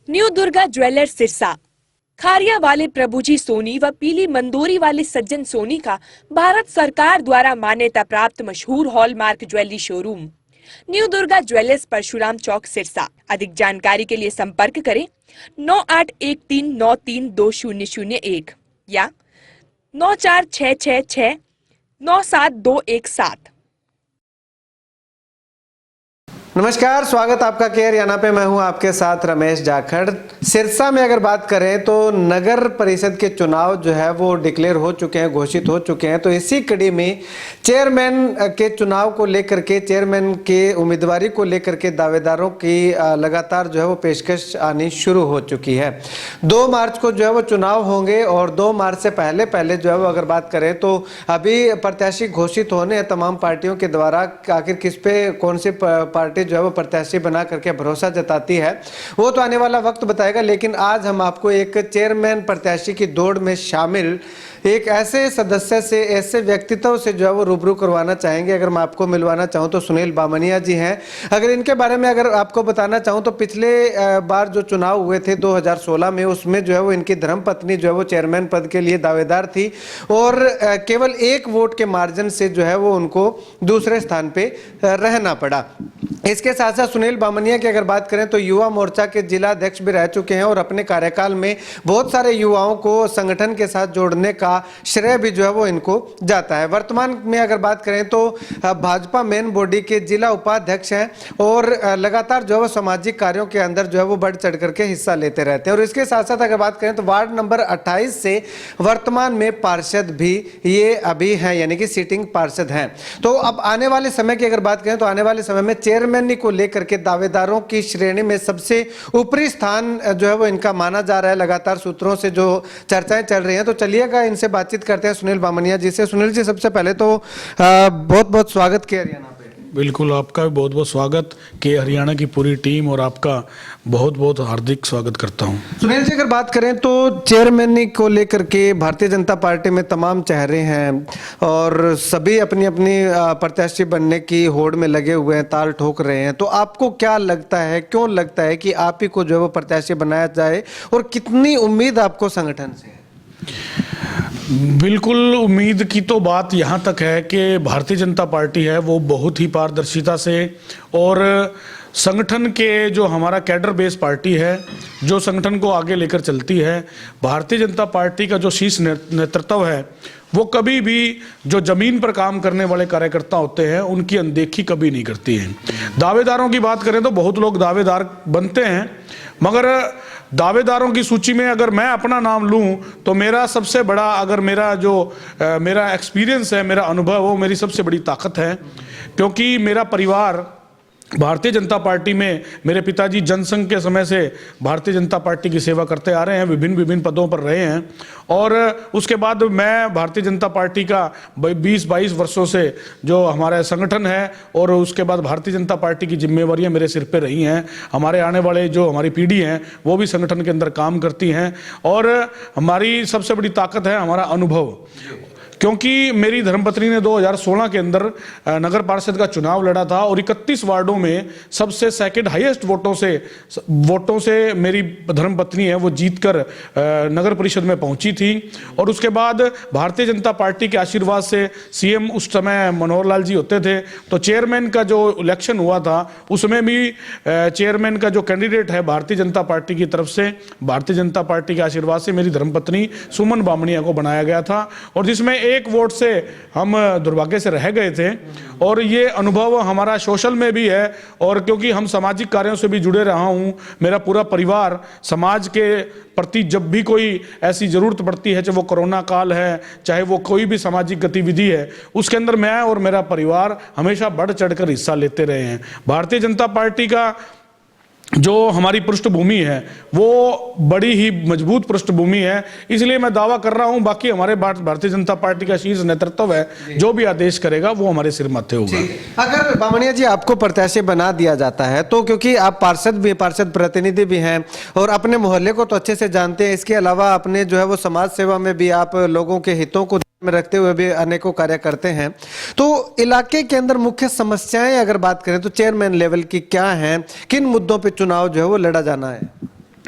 New Durga jewellers Sirsa. Khariya वाले प्रभुजी सोनी व पीली मंदोरी वाले सज्जन सोनी का भारत सरकार द्वारा मान्यता प्राप्त मशहूर hallmark jewellery showroom new Durga jewellers Parshuram Chowk Sirsa. अधिक जानकारी के लिए संपर्क करें 9813932001 या 9466697217। नमस्कार, स्वागत आपका के हरियाणा पे। मैं हूं आपके साथ रमेश जाखड़। सिरसा में अगर बात करें तो नगर परिषद के चुनाव जो है वो डिक्लेयर हो चुके हैं, घोषित हो चुके हैं। तो इसी कड़ी में चेयरमैन के चुनाव को लेकर के, चेयरमैन के उम्मीदवारी को लेकर के दावेदारों की लगातार जो है वो पेशकश आनी शुरू हो चुकी है। 2 मार्च को जो है वो चुनाव होंगे और 2 मार्च से पहले पहले जो है वो अगर बात करें तो अभी प्रत्याशी घोषित होने हैं तमाम पार्टियों के द्वारा। आखिर किस पे कौन सी पार्टी जो है वो प्रत्याशी बना करके भरोसा जताती है वो तो आने वाला वक्त बताएगा। लेकिन आज हम आपको एक चेयरमैन प्रत्याशी की दौड़ में शामिल एक ऐसे सदस्य से, ऐसे व्यक्तित्व से जो है वो रूबरू करवाना चाहेंगे। अगर मैं आपको मिलवाना चाहूँ तो सुनील बामनिया जी हैं। अगर इनके बारे में अगर आपको बताना चाहूँ तो पिछले बार जो चुनाव हुए थे 2016 में, उसमें जो है वो इनकी धर्मपत्नी जो है वो चेयरमैन पद के लिए दावेदार थी और केवल 1 वोट के मार्जिन से जो है वो उनको दूसरे स्थान पे रहना पड़ा। इसके साथ साथ सुनील बामनिया की अगर बात करें तो युवा मोर्चा के जिला अध्यक्ष भी रह चुके हैं और अपने कार्यकाल में बहुत सारे युवाओं को संगठन के साथ जोड़ने का श्रेय भी जो है वो इनको जाता है। वर्तमान में अगर बात करें तो भाजपा मेन बॉडी के जिला उपाध्यक्ष हैं और लगातार जो है वो सामाजिक कार्यों के अंदर जो है वो बढ़ चढ़ करके हिस्सा लेते रहते हैं। और इसके साथ साथ अगर बात करें तो वार्ड नंबर 28 से वर्तमान में पार्षद भी ये अभी हैं, यानी कि सिटिंग पार्षद हैं। तो अब आने वाले समय की अगर बात करें तो आने वाले समय में चेयरमैन को लेकर के दावेदारों की श्रेणी में सबसे ऊपरी स्थान जो है वो इनका माना जा रहा है। लगातार सूत्रों से जो चर्चाएं चल रही हैं, तो चलिएगा इनसे बातचीत करते हैं सुनील बामनिया जी से। सुनील जी, सबसे पहले तो बहुत बहुत स्वागत के हरियाणा पे। बिल्कुल, आपका भी बहुत बहुत स्वागत के हरियाणा की पूरी टीम और आपका बहुत बहुत हार्दिक स्वागत करता हूं। सुनील जी, अगर बात करें तो चेयरमैन को लेकर के भारतीय जनता पार्टी में तमाम चेहरे हैं और सभी अपनी अपनी प्रत्याशी बनने की होड़ में लगे हुए हैं, ताल ठोक रहे हैं। तो आपको क्या लगता है, क्यों लगता है कि आप ही को जो है वो प्रत्याशी बनाया जाए और कितनी उम्मीद आपको संगठन से है? बिल्कुल, उम्मीद की तो बात यहाँ तक है कि भारतीय जनता पार्टी है वो बहुत ही पारदर्शिता से और संगठन के जो हमारा कैडर बेस पार्टी है जो संगठन को आगे लेकर चलती है, भारतीय जनता पार्टी का जो शीर्ष नेतृत्व है वो कभी भी जो जमीन पर काम करने वाले कार्यकर्ता होते हैं उनकी अनदेखी कभी नहीं करती है। दावेदारों की बात करें तो बहुत लोग दावेदार बनते हैं, मगर दावेदारों की सूची में अगर मैं अपना नाम लूं तो मेरा सबसे बड़ा, अगर मेरा एक्सपीरियंस है, मेरा अनुभव, वो मेरी सबसे बड़ी ताकत है। क्योंकि मेरा परिवार भारतीय जनता पार्टी में, मेरे पिताजी जनसंघ के समय से भारतीय जनता पार्टी की सेवा करते आ रहे हैं, विभिन्न पदों पर रहे हैं और उसके बाद मैं भारतीय जनता पार्टी का 20-22 वर्षों से जो हमारा संगठन है और उसके बाद भारतीय जनता पार्टी की जिम्मेवारियां मेरे सिर पे रही हैं। हमारे आने वाले जो हमारी पीढ़ी हैं वो भी संगठन के अंदर काम करती हैं और हमारी सबसे बड़ी ताकत है हमारा अनुभव। क्योंकि मेरी धर्मपत्नी ने 2016 के अंदर नगर पार्षद का चुनाव लड़ा था और 31 वार्डों में सबसे सेकंड हाईएस्ट वोटों से मेरी धर्मपत्नी है वो जीतकर नगर परिषद में पहुंची थी। और उसके बाद भारतीय जनता पार्टी के आशीर्वाद से सीएम उस समय मनोहर लाल जी होते थे, तो चेयरमैन का जो इलेक्शन हुआ था उसमें भी चेयरमैन का जो कैंडिडेट है भारतीय जनता पार्टी की तरफ से, भारतीय जनता पार्टी के आशीर्वाद से मेरी धर्मपत्नी सुमन बामनिया को बनाया गया था और जिसमें 1 वोट से हम दुर्भाग्य से रह गए थे। और ये अनुभव हमारा सोशल में भी है और क्योंकि हम सामाजिक कार्यों से भी जुड़े रहा हूँ, मेरा पूरा परिवार समाज के प्रति जब भी कोई ऐसी जरूरत पड़ती है, चाहे वो कोरोना काल है, चाहे वो कोई भी सामाजिक गतिविधि है, उसके अंदर मैं और मेरा परिवार हमेशा बढ़ चढ़कर हिस्सा लेते रहे हैं। भारतीय जनता पार्टी का जो हमारी पृष्ठभूमि है वो बड़ी ही मजबूत पृष्ठभूमि है, इसलिए मैं दावा कर रहा हूं। बाकी हमारे भारतीय जनता पार्टी का शीर्ष नेतृत्व है, जो भी आदेश करेगा वो हमारे सिर माथे होगा। अगर बामनिया जी आपको प्रत्याशी बना दिया जाता है तो, क्योंकि आप पार्षद प्रतिनिधि भी हैं और अपने मोहल्ले को तो अच्छे से जानते हैं, इसके अलावा अपने जो है वो समाज सेवा में भी आप लोगों के हितों को में रखते हुए भी अनेकों कार्य करते हैं। तो इलाके के अंदर मुख्य समस्याएं अगर बात करें तो चेयरमैन लेवल की क्या हैं, किन मुद्दों पे चुनाव जो है वो लड़ा जाना है?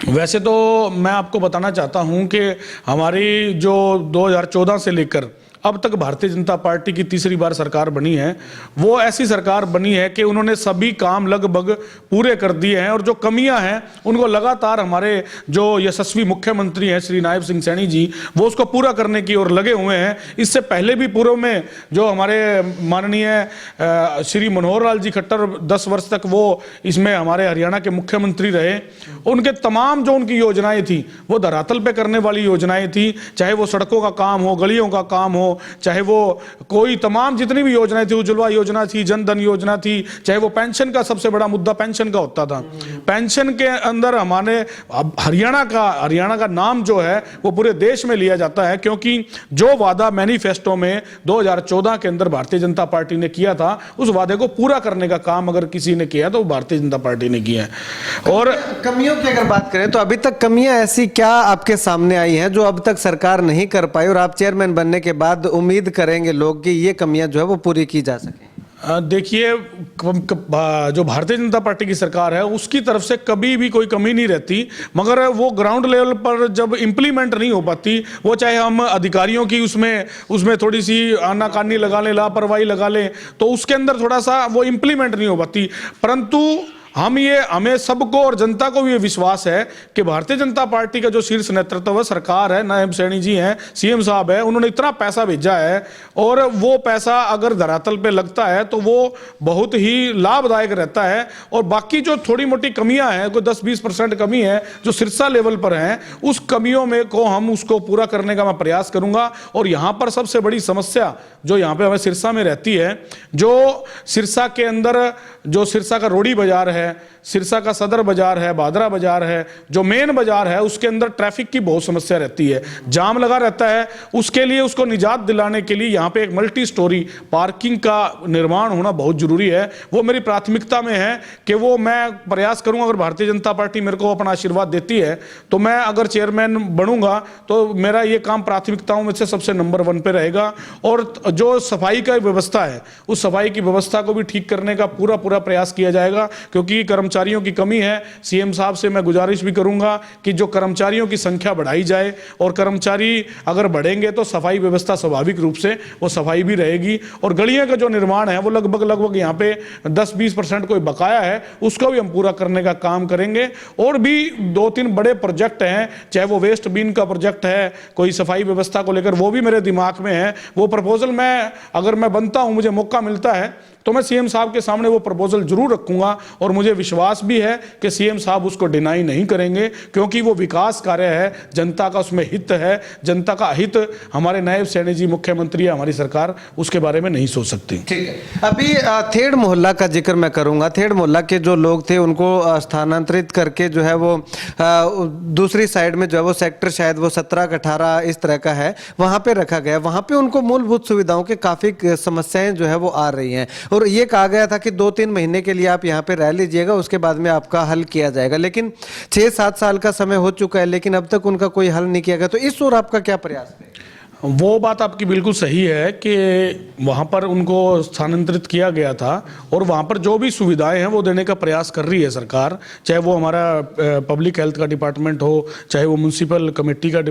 वैसे तो मैं आपको बताना चाहता हूं कि हमारी जो 2014 से लेकर अब तक भारतीय जनता पार्टी की तीसरी बार सरकार बनी है, वो ऐसी सरकार बनी है कि उन्होंने सभी काम लगभग पूरे कर दिए हैं और जो कमियां हैं उनको लगातार हमारे जो यशस्वी मुख्यमंत्री हैं श्री नायब सिंह सैनी जी, वो उसको पूरा करने की ओर लगे हुए हैं। इससे पहले भी पूर्व में जो हमारे माननीय श्री मनोहर लाल जी खट्टर 10 वर्ष तक वो इसमें हमारे हरियाणा के मुख्यमंत्री रहे, उनके तमाम जो उनकी योजनाएं थी वो धरातल पे करने वाली योजनाएं थी, चाहे वो सड़कों का काम हो, गलियों का काम हो, चाहे वो कोई तमाम जितनी भी योजनाएं थी, उज्ज्वला योजना थी, जनधन योजना थी, चाहे वो पेंशन का सबसे बड़ा मुद्दा पेंशन का होता था। पेंशन के अंदर हमारे हरियाणा का नाम जो है वो पूरे देश में लिया जाता है, क्योंकि जो वादा मैनिफेस्टो में 2014 के अंदर भारतीय जनता पार्टी ने किया था, उस वादे को पूरा करने का काम अगर किसी ने किया तो वो भारतीय जनता पार्टी ने किया है। और कमियों की अगर बात करें तो अभी तक कमियां ऐसी क्या आपके सामने आई हैं जो अब तक सरकार नहीं कर पाई और आप चेयरमैन बनने के बाद उम्मीद करेंगे लोग कि ये कमियां जो है वो पूरी की जा सके? देखिए, जो भारतीय जनता पार्टी की सरकार है उसकी तरफ से कभी भी कोई कमी नहीं रहती, मगर वो ग्राउंड लेवल पर जब इम्प्लीमेंट नहीं हो पाती, वो चाहे हम अधिकारियों की उसमें थोड़ी सी आनाकानी लगा लें, लापरवाही लगा लें, तो उसके अंदर थोड़ा सा वो इम्प्लीमेंट नहीं हो पाती। परंतु हमें सबको और जनता को भी ये विश्वास है कि भारतीय जनता पार्टी का जो शीर्ष नेतृत्व है, सरकार है, नायब सैनी जी हैं, सीएम साहब है, उन्होंने इतना पैसा भेजा है और वो पैसा अगर धरातल पे लगता है तो वो बहुत ही लाभदायक रहता है। और बाकी जो थोड़ी मोटी कमियां हैं, कोई 10-20% कमी है जो सिरसा लेवल पर हैं, उस कमियों में को हम उसको पूरा करने का मैं प्रयास करूंगा। और यहाँ पर सबसे बड़ी समस्या जो यहाँ पे हमें सिरसा में रहती है, जो सिरसा के अंदर जो सिरसा का रोडी बाजार है, सिरसा का सदर बाजार है, भादरा बाजार है, जो मेन बाजार है, उसके अंदर ट्रैफिक की बहुत समस्या रहती है, जाम लगा रहता है। उसके लिए उसको निजात दिलाने के लिए यहाँ पे एक मल्टी स्टोरी पार्किंग का निर्माण होना बहुत जरूरी है। वो मेरी प्राथमिकता में है कि वो मैं प्रयास करूंगा, अगर भारतीय जनता पार्टी मेरे को अपना आशीर्वाद देती है तो मैं अगर चेयरमैन बनूंगा तो मेरा ये काम प्राथमिकताओं में से सबसे नंबर 1 पे रहेगा। और जो सफाई का व्यवस्था है, उस सफाई की व्यवस्था को भी ठीक करने का पूरा प्रयास किया जाएगा, क्योंकि कर्मचारियों की कमी है। सीएम साहब से मैं गुजारिश भी करूंगा कि जो कर्मचारियों की संख्या बढ़ाई जाए, और कर्मचारी अगर बढ़ेंगे तो सफाई व्यवस्था स्वाभाविक रूप से वो सफाई भी रहेगी। और गलियों का जो निर्माण है वो लगभग यहाँ पे 10-20% कोई बकाया है, उसको भी हम पूरा करने का काम करेंगे। और भी 2-3 बड़े प्रोजेक्ट हैं, चाहे वो वेस्ट बीन का प्रोजेक्ट है, कोई सफाई व्यवस्था को लेकर, वो भी मेरे दिमाग में है। वो प्रपोजल अगर मैं बनता हूं, मुझे मौका मिलता है तो मैं सीएम साहब के सामने वो प्रपोजल जरूर रखूंगा। और मुझे विश्वास भी है कि सीएम साहब उसको डिनाई नहीं करेंगे, क्योंकि वो विकास कार्य है, जनता का उसमें हित है। जनता का हित हमारे नायब सैनी जी मुख्यमंत्री, हमारी सरकार उसके बारे में नहीं सोच सकती। ठीक है, अभी थेड़ मोहल्ला का जिक्र मैं करूंगा। थेड़ मोहल्ला के जो लोग थे उनको स्थानांतरित करके जो है वो दूसरी साइड में जो है वो सेक्टर शायद वो 17-18 इस तरह का है, वहां पे रखा गया। वहां पे उनको मूलभूत सुविधाओं के काफी समस्याएं जो है वो आ रही हैं, और ये कहा गया था कि 2-3 महीने के लिए आप यहाँ पे रह लीजिएगा, उसके बाद में आपका हल किया जाएगा। लेकिन 6-7 साल का समय हो चुका है, लेकिन अब तक उनका कोई हल नहीं किया गया। तो इस ओर आपका क्या प्रयास है? वो बात आपकी बिल्कुल सही है कि वहाँ पर उनको स्थानांतरित किया गया था, और वहाँ पर जो भी सुविधाएं हैं वो देने का प्रयास कर रही है सरकार, चाहे वो हमारा पब्लिक हेल्थ का डिपार्टमेंट हो, चाहे वो म्यूनसिपल कमेटी का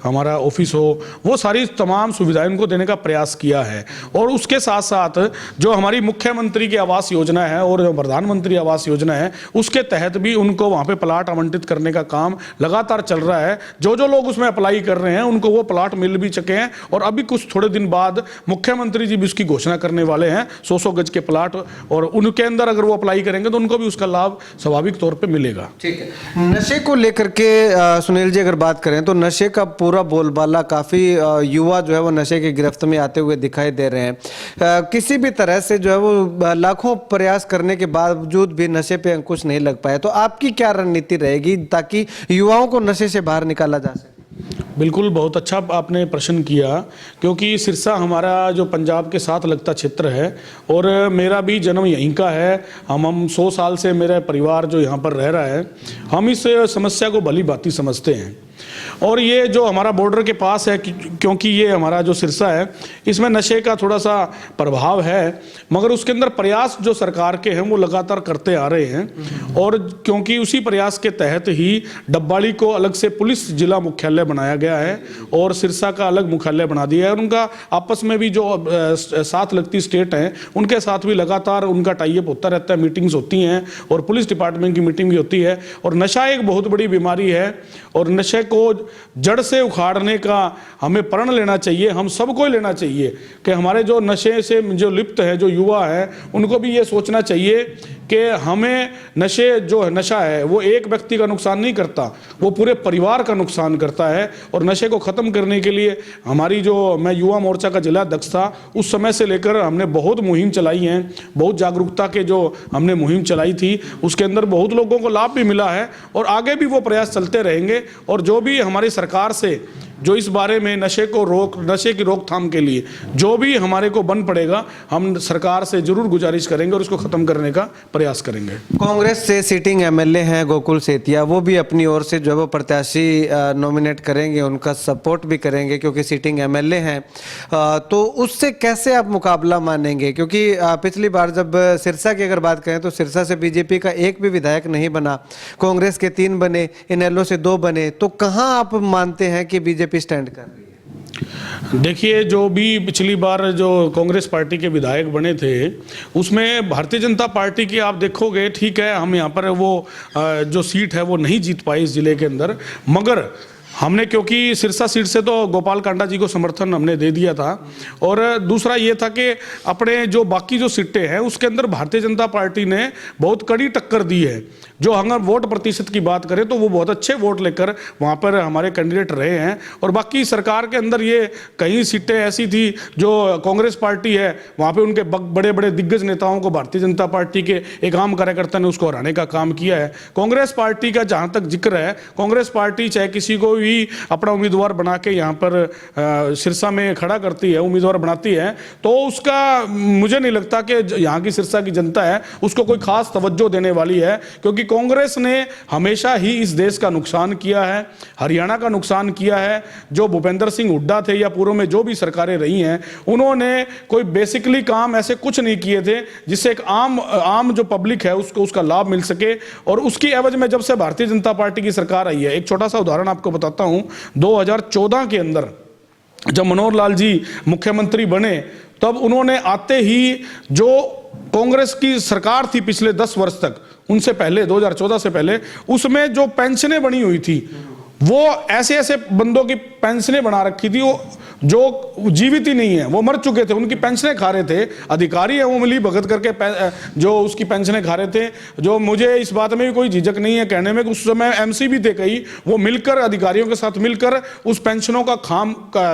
हमारा ऑफिस हो, वो सारी तमाम सुविधाएं उनको देने का प्रयास किया है। और उसके साथ साथ जो हमारी मुख्यमंत्री की आवास योजना है और जो प्रधानमंत्री आवास योजना है, उसके तहत भी उनको वहाँ पर प्लाट आवंटित करने का काम लगातार चल रहा है। जो लोग उसमें अप्लाई कर रहे हैं उनको वो प्लाट मिल भी चुके हैं, और अभी कुछ थोड़े दिन बाद मुख्यमंत्री जी भी उसकी घोषणा करने वाले हैं, 100-100 गज के प्लाट, और उनके अंदर अगर वो अप्लाई करेंगे तो उनको भी उसका लाभ स्वाभाविक तौर पे मिलेगा। ठीक है, नशे को लेकर के सुनील जी अगर बात करें तो नशे का पूरा बोलबाला, काफी युवा जो है वो नशे की गिरफ्त में आते हुए दिखाई दे रहे हैं। किसी भी तरह से जो है वो लाखों प्रयास करने के बावजूद भी नशे पे अंकुश नहीं लग पाया। तो आपकी क्या रणनीति रहेगी ताकि युवाओं को नशे से बाहर निकाला जा सके? बिल्कुल, बहुत अच्छा आपने प्रश्न किया, क्योंकि सिरसा हमारा जो पंजाब के साथ लगता क्षेत्र है, और मेरा भी जन्म यहीं का है। हम 100 साल से मेरा परिवार जो यहाँ पर रह रहा है, हम इस समस्या को भली भांति समझते हैं। और ये जो हमारा बॉर्डर के पास है, क्योंकि ये हमारा जो सिरसा है इसमें नशे का थोड़ा सा प्रभाव है, मगर उसके अंदर प्रयास जो सरकार के हैं वो लगातार करते आ रहे हैं। और क्योंकि उसी प्रयास के तहत ही डब्बाड़ी को अलग से पुलिस जिला मुख्यालय बनाया गया है और सिरसा का अलग मुख्यालय बना दिया है। और उनका आपस में भी जो साथ लगती स्टेट हैं उनके साथ भी लगातार उनका टाई अप होता रहता है, मीटिंग्स होती हैं और पुलिस डिपार्टमेंट की मीटिंग भी होती है। और नशा एक बहुत बड़ी बीमारी है और नशे को जड़ से उखाड़ने का हमें प्रण लेना चाहिए, हम सबको ही लेना चाहिए कि हमारे जो नशे से जो लिप्त है, जो युवा है, उनको भी ये सोचना चाहिए कि हमें नशा है वो एक व्यक्ति का नुकसान नहीं करता, वो पूरे परिवार का नुकसान करता है। और नशे को ख़त्म करने के लिए मैं युवा मोर्चा का जिला अध्यक्ष था, उस समय से लेकर हमने बहुत मुहिम चलाई हैं, बहुत जागरूकता के जो हमने मुहिम चलाई थी उसके अंदर बहुत लोगों को लाभ भी मिला है और आगे भी वो प्रयास चलते रहेंगे। और जो भी हमारी सरकार से जो इस बारे में नशे की रोकथाम के लिए जो भी हमारे को बन पड़ेगा, हम सरकार से जरूर गुजारिश करेंगे और इसको ख़त्म करने का प्रयास करेंगे। कांग्रेस से सिटिंग एमएलए हैं गोकुल सेतिया, वो भी अपनी ओर से जो है वो प्रत्याशी नॉमिनेट करेंगे, उनका सपोर्ट भी करेंगे क्योंकि सिटिंग एमएलए हैं। तो उससे कैसे आप मुकाबला मानेंगे? क्योंकि पिछली बार जब सिरसा की अगर बात करें तो सिरसा से बीजेपी का एक भी विधायक नहीं बना, कांग्रेस के 3 बने, इनेलो से 2 बने। तो कहाँ आप मानते हैं कि बीजेपी स्टैंड कर रही है? देखिए, जो भी पिछली बार जो कांग्रेस पार्टी के विधायक बने थे उसमें भारतीय जनता पार्टी की आप देखोगे, ठीक है, हम यहाँ पर वो जो सीट है वो नहीं जीत पाई इस जिले के अंदर, मगर हमने क्योंकि सिरसा सीट से तो गोपाल कांडा जी को समर्थन हमने दे दिया था। और दूसरा ये था कि अपने जो बाकी जो सीटें हैं उसके अंदर भारतीय जनता पार्टी ने बहुत कड़ी टक्कर दी है। जो अगर वोट प्रतिशत की बात करें तो वो बहुत अच्छे वोट लेकर वहाँ पर हमारे कैंडिडेट रहे हैं। और बाकी सरकार के अंदर ये कई सीटें ऐसी थी जो कांग्रेस पार्टी है, वहाँ पे उनके बड़े बड़े दिग्गज नेताओं को भारतीय जनता पार्टी के एक आम कार्यकर्ता ने उसको हराने का काम किया है। कांग्रेस पार्टी का जहाँ तक जिक्र है, कांग्रेस पार्टी चाहे किसी को भी अपना उम्मीदवार बना के यहाँ पर सिरसा में खड़ा करती है, उम्मीदवार बनाती है, तो उसका मुझे नहीं लगता कि यहाँ की सिरसा की जनता है उसको कोई खास तवज्जो देने वाली है। क्योंकि कांग्रेस ने हमेशा ही इस देश का नुकसान किया है, हरियाणा का नुकसान किया है। जो भूपेंद्र सिंह हुड्डा थे या पूर्व में जो भी सरकारें रही हैं, उन्होंने कोई बेसिकली काम ऐसे कुछ नहीं किए थे जिससे एक आम जो पब्लिक है उसको उसका लाभ मिल सके। और उसकी एवज में जब से भारतीय जनता पार्टी की सरकार आई है, एक छोटा सा उदाहरण आपको बताता हूं, 2014 के अंदर जब मनोहर लाल जी मुख्यमंत्री बने, तब उन्होंने आते ही जो कांग्रेस की सरकार थी पिछले 10 वर्ष तक, उनसे पहले 2014 से पहले, उसमें जो पेंशनें बनी हुई थी वो ऐसे ऐसे बंदों की पेंशनें बना रखी थी वो जो जीवित ही नहीं है, वो मर चुके थे, उनकी पेंशनें खा रहे थे। अधिकारी है वो मिली भगत करके जो उसकी पेंशनें खा रहे थे। जो मुझे इस बात में भी कोई झिझक नहीं है कहने में, उस समय एमसी भी थे कई, वो मिलकर अधिकारियों के साथ मिलकर उस पेंशनों का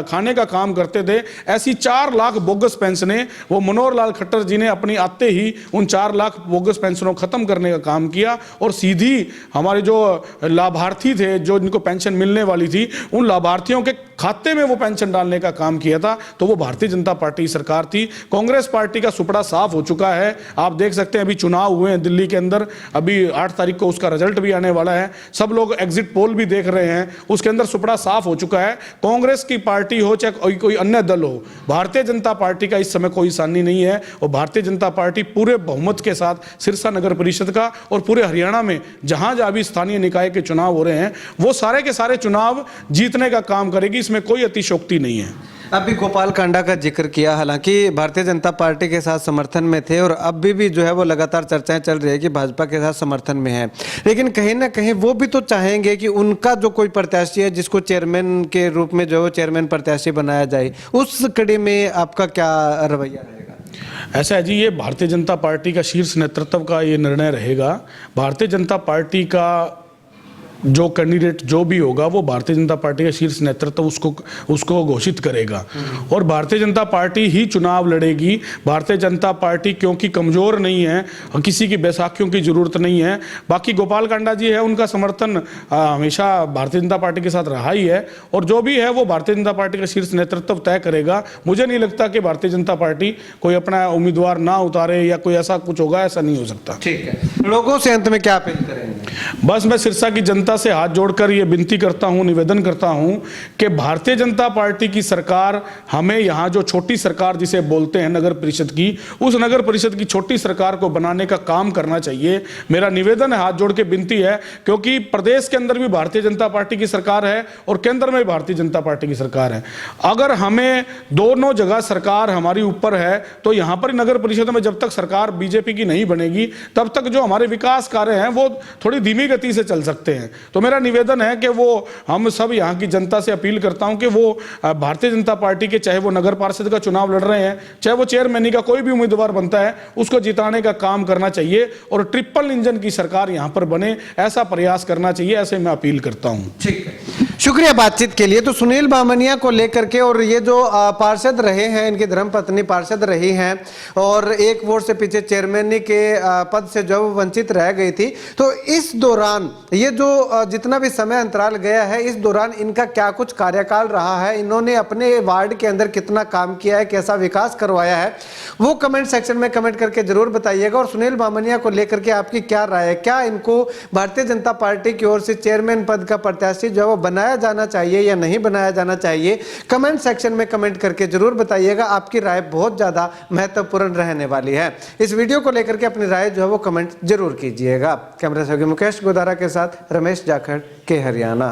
खाने का काम करते थे। ऐसी 4 लाख बोगस पेंशनें वो मनोहर लाल खट्टर जी ने अपनी आते ही उन 4 लाख बोगस पेंशनों खत्म करने का काम किया और सीधी हमारे जो लाभार्थी थे, जो जिनको पेंशन मिलने वाली थी, उन लाभार्थियों के खाते में वो पेंशन डालने का काम किया था। तो वो भारतीय जनता पार्टी की सरकार थी। कांग्रेस पार्टी का सुपड़ा साफ हो चुका है। आप देख सकते हैं अभी चुनाव हुए हैं दिल्ली के अंदर, अभी 8 तारीख को उसका रिजल्ट भी आने वाला है, सब लोग एग्जिट पोल भी देख रहे हैं, उसके अंदर सुपड़ा साफ हो चुका है। कांग्रेस की पार्टी हो चाहे कोई अन्य दल हो, भारतीय जनता पार्टी का इस समय कोई सानी नहीं है। और भारतीय जनता पार्टी पूरे बहुमत के साथ सिरसा नगर परिषद का और पूरे हरियाणा में जहां जहां भी स्थानीय निकाय के चुनाव हो रहे हैं वो सारे के सारे चुनाव जीतने का काम करेगी, इसमें कोई अतिशयोक्ति नहीं है। अभी गोपाल कांडा का जिक्र किया, हालांकि भारतीय जनता पार्टी के साथ समर्थन में थे और अब भी जो है वो लगातार चर्चाएं चल रही है कि भाजपा के साथ समर्थन में है, लेकिन कहीं ना कहीं वो भी तो चाहेंगे कि उनका जो कोई प्रत्याशी है जिसको चेयरमैन के रूप में जो चेयरमैन प्रत्याशी बनाया जाए, उस कड़ी में आपका क्या रवैया रहेगा? ऐसा है जी, ये भारतीय जनता पार्टी का शीर्ष नेतृत्व का ये निर्णय रहेगा। भारतीय जनता पार्टी का जो कैंडिडेट जो भी होगा वो भारतीय जनता पार्टी का शीर्ष नेतृत्व उसको घोषित करेगा और भारतीय जनता पार्टी ही चुनाव लड़ेगी। भारतीय जनता पार्टी क्योंकि कमजोर नहीं है, किसी की बैसाखियों की जरूरत नहीं है। बाकी गोपाल कांडा जी है, उनका समर्थन हमेशा भारतीय जनता पार्टी के साथ रहा ही है और जो भी है वो भारतीय जनता पार्टी का शीर्ष नेतृत्व तय करेगा। मुझे नहीं लगता कि भारतीय जनता पार्टी कोई अपना उम्मीदवार ना उतारे या कोई ऐसा कुछ होगा, ऐसा नहीं हो सकता। ठीक है, लोगों से अंत में क्या अपील करेंगे? बस मैं सिरसा की जनता जनता से हाथ जोड़कर ये विनती करता हूं, निवेदन करता हूं कि भारतीय जनता पार्टी की सरकार हमें यहाँ जो छोटी सरकार जिसे बोलते हैं नगर परिषद की, उस नगर परिषद की छोटी सरकार को बनाने का काम करना चाहिए। मेरा निवेदन है, हाथ जोड़ के विनती है, क्योंकि प्रदेश के अंदर भी भारतीय जनता पार्टी की सरकार है और केंद्र में भी भारतीय जनता पार्टी की सरकार है। अगर हमें दोनों जगह सरकार हमारी ऊपर है तो यहाँ पर नगर परिषद में जब तक सरकार बीजेपी की नहीं बनेगी तब तक जो हमारे विकास कार्य हैं वो थोड़ी धीमी गति से चल सकते हैं। तो मेरा निवेदन है कि वो हम सब यहाँ की जनता से अपील करता हूं कि वो भारतीय जनता पार्टी के, चाहे वो नगर पार्षद का चुनाव लड़ रहे हैं, चाहे वो चेयरमैनी का कोई भी उम्मीदवार बनता है, उसको जिताने का काम करना चाहिए और ट्रिपल इंजन की सरकार यहाँ पर बने, ऐसा प्रयास करना चाहिए, ऐसे मैं अपील करता हूँ। ठीक है, शुक्रिया बातचीत के लिए। तो सुनील बामनिया को लेकर के, और ये जो पार्षद रहे हैं, इनकी धर्मपत्नी पार्षद रही हैं और एक वोट से पीछे चेयरमैनी के पद से जो वंचित रह गई थी, तो इस दौरान ये जो जितना भी समय अंतराल गया है, इस दौरान इनका क्या कुछ कार्यकाल रहा है, इन्होंने अपने वार्ड के अंदर कितना काम किया है, कैसा विकास करवाया है, वो कमेंट सेक्शन में कमेंट करके जरूर बताइएगा। और सुनील बामनिया को लेकर के आपकी क्या राय है, क्या इनको भारतीय जनता पार्टी की ओर से चेयरमैन पद का प्रत्याशी जो है वो बनाया जाना चाहिए या नहीं बनाया जाना चाहिए, कमेंट सेक्शन में कमेंट करके जरूर बताइएगा। आपकी राय बहुत ज्यादा महत्वपूर्ण रहने वाली है। इस वीडियो को लेकर के अपनी राय जो है वो कमेंट जरूर कीजिएगा। कैमरा से मुकेश गोदारा के साथ रमेश जाखड़ के हरियाणा।